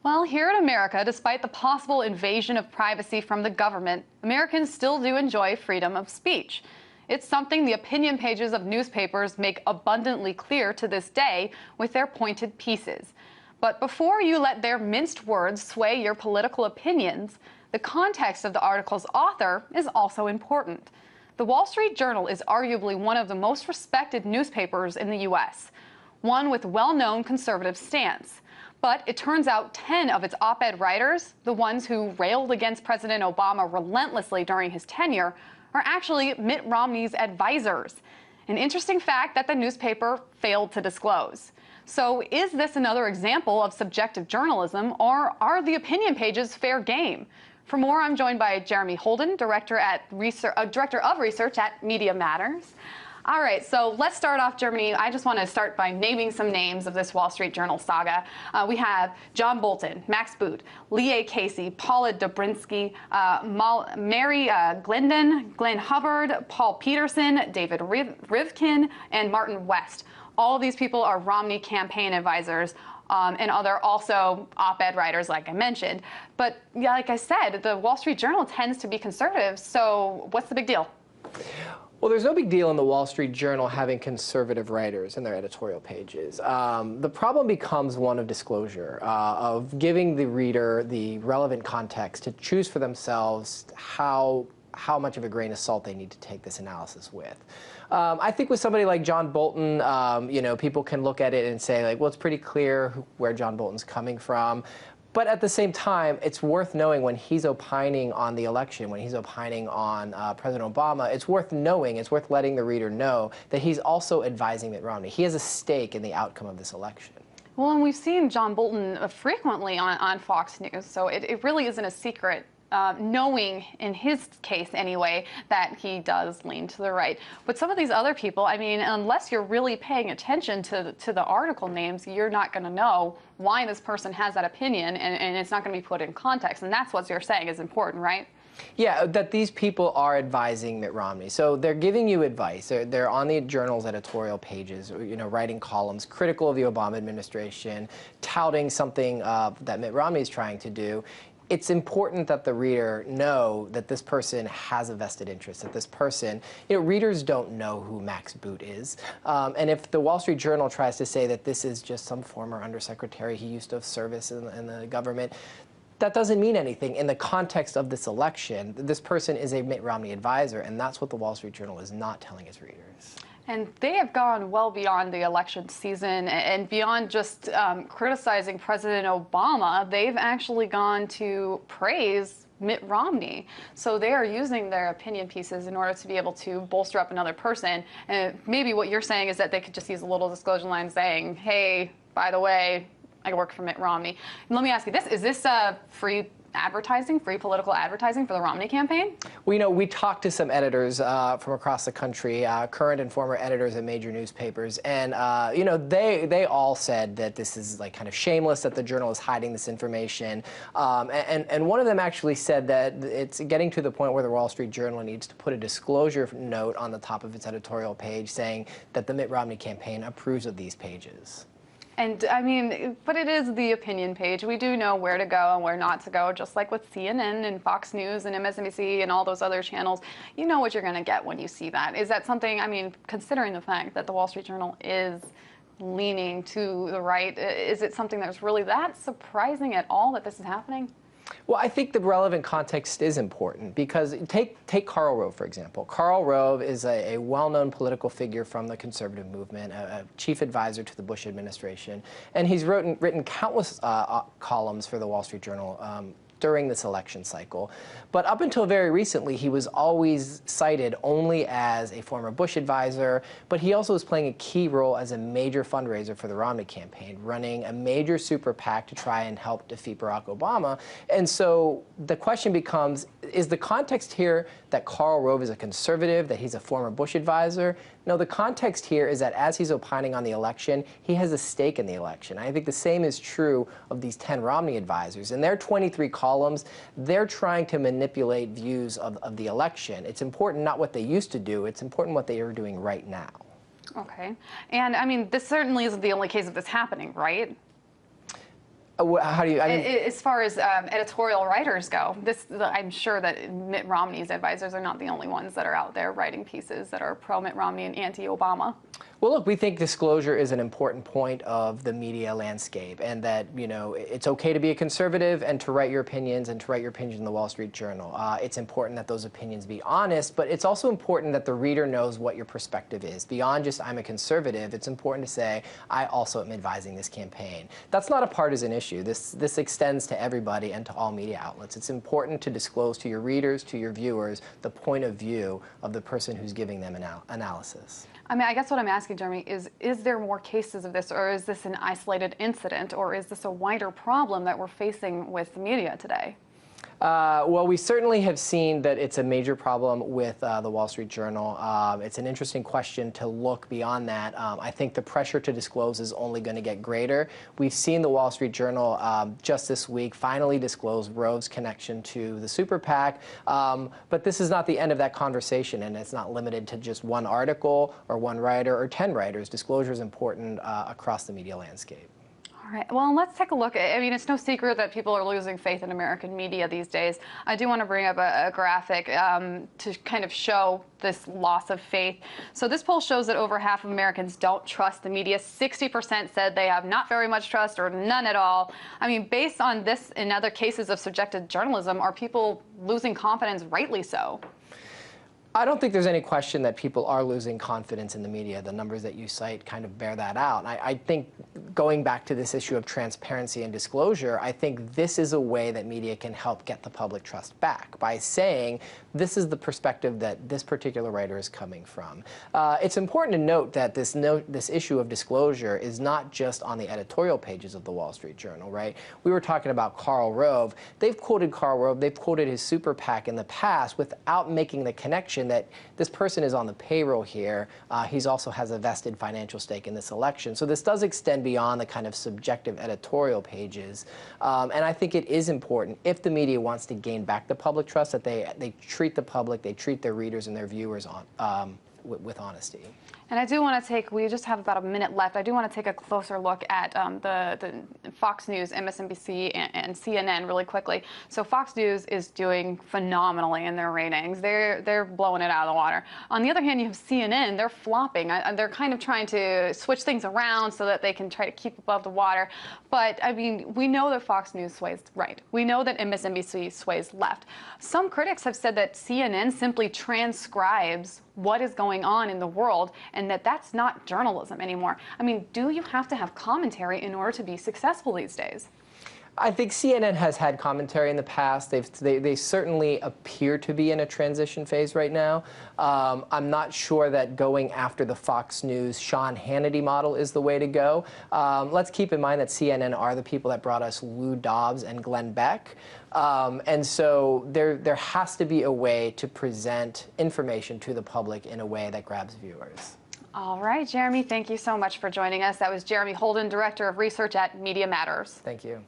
Well, here in America, despite the possible invasion of privacy from the government, Americans still do enjoy freedom of speech. It's something the opinion pages of newspapers make abundantly clear to this day with their pointed pieces. But before you let their minced words sway your political opinions, the context of the article's author is also important. The Wall Street Journal is arguably one of the most respected newspapers in the U.S., one with well-known conservative stance. But it turns out 10 of its op-ed writers, the ones who railed against President Obama relentlessly during his tenure, are actually Mitt Romney's advisors. An interesting fact that the newspaper failed to disclose. So is this another example of subjective journalism, or are the opinion pages fair game? For more, I'm joined by Jeremy Holden, Director of Research at Media Matters. All right, so let's start off, Jeremy. I just want to start by naming some names of this Wall Street Journal saga. We have John Bolton, Max Boot, Lee A. Casey, Paula Dobrinsky, Mary Glendon, Glenn Hubbard, Paul Peterson, David Rivkin, and Martin West. All of these people are Romney campaign advisors. And other also op-ed writers, like I mentioned. But yeah, like I said, the Wall Street Journal tends to be conservative, so what's the big deal? Well, there's no big deal in the Wall Street Journal having conservative writers in their editorial pages. The problem becomes one of disclosure, of giving the reader the relevant context to choose for themselves how much of a grain of salt they need to take this analysis with. I think with somebody like John Bolton, people can look at it and say, like, well, it's pretty clear where John Bolton's coming from. But at the same time, it's worth knowing when he's opining on the election, when he's opining on President Obama, it's worth knowing, it's worth letting the reader know that he's also advising Mitt Romney. He has a stake in the outcome of this election. Well, and we've seen John Bolton frequently on Fox News, so it really isn't a secret. Knowing, in his case anyway, that he does lean to the right. But some of these other people, I mean, unless you're really paying attention to the article names, you're not going to know why this person has that opinion, and it's not going to be put in context. And that's what you're saying is important, right? Yeah, that these people are advising Mitt Romney. So they're giving you advice. They're on the Journal's editorial pages, writing columns critical of the Obama administration, touting something that Mitt Romney is trying to do. It's important that the reader know that this person has a vested interest, that this person, readers don't know who Max Boot is. And if the Wall Street Journal tries to say that this is just some former undersecretary, he used to have service in the government, that doesn't mean anything in the context of this election. This person is a Mitt Romney advisor, and that's what the Wall Street Journal is not telling its readers. And they have gone well beyond the election season and beyond just criticizing President Obama. They've actually gone to praise Mitt Romney. So they are using their opinion pieces in order to be able to bolster up another person. And maybe what you're saying is that they could just use a little disclosure line saying, hey, by the way, I work for Mitt Romney. And let me ask you this, is this free advertising, free political advertising for the Romney campaign? Well, we talked to some editors from across the country, current and former editors at major newspapers, and they all said that this is like kind of shameless, that the Journal is hiding this information, and one of them actually said that it's getting to the point where the Wall Street Journal needs to put a disclosure note on the top of its editorial page saying that the Mitt Romney campaign approves of these pages. And I mean, but it is the opinion page. We do know where to go and where not to go, just like with CNN and Fox News and MSNBC and all those other channels. You know what you're going to get when you see that. Is that something, I mean, considering the fact that the Wall Street Journal is leaning to the right, is it something that's really that surprising at all that this is happening? Well, I think the relevant context is important because take Karl Rove, for example. Karl Rove is a well-known political figure from the conservative movement, a chief advisor to the Bush administration, and he's written countless columns for the Wall Street Journal during this election cycle. But up until very recently, he was always cited only as a former Bush advisor, but he also was playing a key role as a major fundraiser for the Romney campaign, running a major super PAC to try and help defeat Barack Obama. And so the question becomes, is the context here that Karl Rove is a conservative, that he's a former Bush advisor? No, the context here is that as he's opining on the election, he has a stake in the election. I think the same is true of these 10 Romney advisors. In their 23 columns, they're trying to manipulate views of the election. It's important not what they used to do, it's important what they are doing right now. Okay. And I mean, this certainly isn't the only case of this happening, right? How do you? I mean, As far as editorial writers go, I'm sure that Mitt Romney's advisors are not the only ones that are out there writing pieces that are pro-Mitt Romney and anti-Obama. Well, look, we think disclosure is an important point of the media landscape, and that, it's okay to be a conservative and to write your opinions and to write your opinions in the Wall Street Journal. It's important that those opinions be honest, but it's also important that the reader knows what your perspective is. Beyond just I'm a conservative, it's important to say I also am advising this campaign. That's not a partisan issue. This extends to everybody and to all media outlets. It's important to disclose to your readers, to your viewers, the point of view of the person who's giving them analysis. I mean, I guess what I'm asking, Jeremy, is there more cases of this, or is this an isolated incident, or is this a wider problem that we're facing with the media today? Well, we certainly have seen that it's a major problem with the Wall Street Journal. It's an interesting question to look beyond that. I think the pressure to disclose is only going to get greater. We've seen the Wall Street Journal just this week finally disclose Rove's connection to the super PAC. But this is not the end of that conversation, and it's not limited to just one article or one writer or 10 writers. Disclosure is important across the media landscape. All right. Well, let's take a look. I mean, it's no secret that people are losing faith in American media these days. I do want to bring up a graphic to kind of show this loss of faith. So this poll shows that over half of Americans don't trust the media. 60% said they have not very much trust or none at all. I mean, based on this and other cases of subjective journalism, are people losing confidence, rightly so? I don't think there's any question that people are losing confidence in the media. The numbers that you cite kind of bear that out. I think going back to this issue of transparency and disclosure, I think this is a way that media can help get the public trust back by saying this is the perspective that this particular writer is coming from. It's important to note that this issue of disclosure is not just on the editorial pages of the Wall Street Journal, right? We were talking about Karl Rove. They've quoted Karl Rove, they've quoted his super PAC in the past without making the connection that this person is on the payroll here. He also has a vested financial stake in this election. So this does extend beyond the kind of subjective editorial pages. And I think it is important, if the media wants to gain back the public trust, that they treat the public, they treat their readers and their viewers with honesty. And I do want to take, we just have about a minute left, I do want to take a closer look at the Fox News, MSNBC, and CNN really quickly. So Fox News is doing phenomenally in their ratings. They're blowing it out of the water. On the other hand, you have CNN, they're flopping. They're kind of trying to switch things around so that they can try to keep above the water. But, I mean, we know that Fox News sways right. We know that MSNBC sways left. Some critics have said that CNN simply transcribes what is going on in the world, and that's not journalism anymore. I mean, do you have to have commentary in order to be successful these days? I think CNN has had commentary in the past. They certainly appear to be in a transition phase right now. I'm not sure that going after the Fox News Sean Hannity model is the way to go. Let's keep in mind that CNN are the people that brought us Lou Dobbs and Glenn Beck. And so there has to be a way to present information to the public in a way that grabs viewers. All right, Jeremy, thank you so much for joining us. That was Jeremy Holden, Director of Research at Media Matters. Thank you.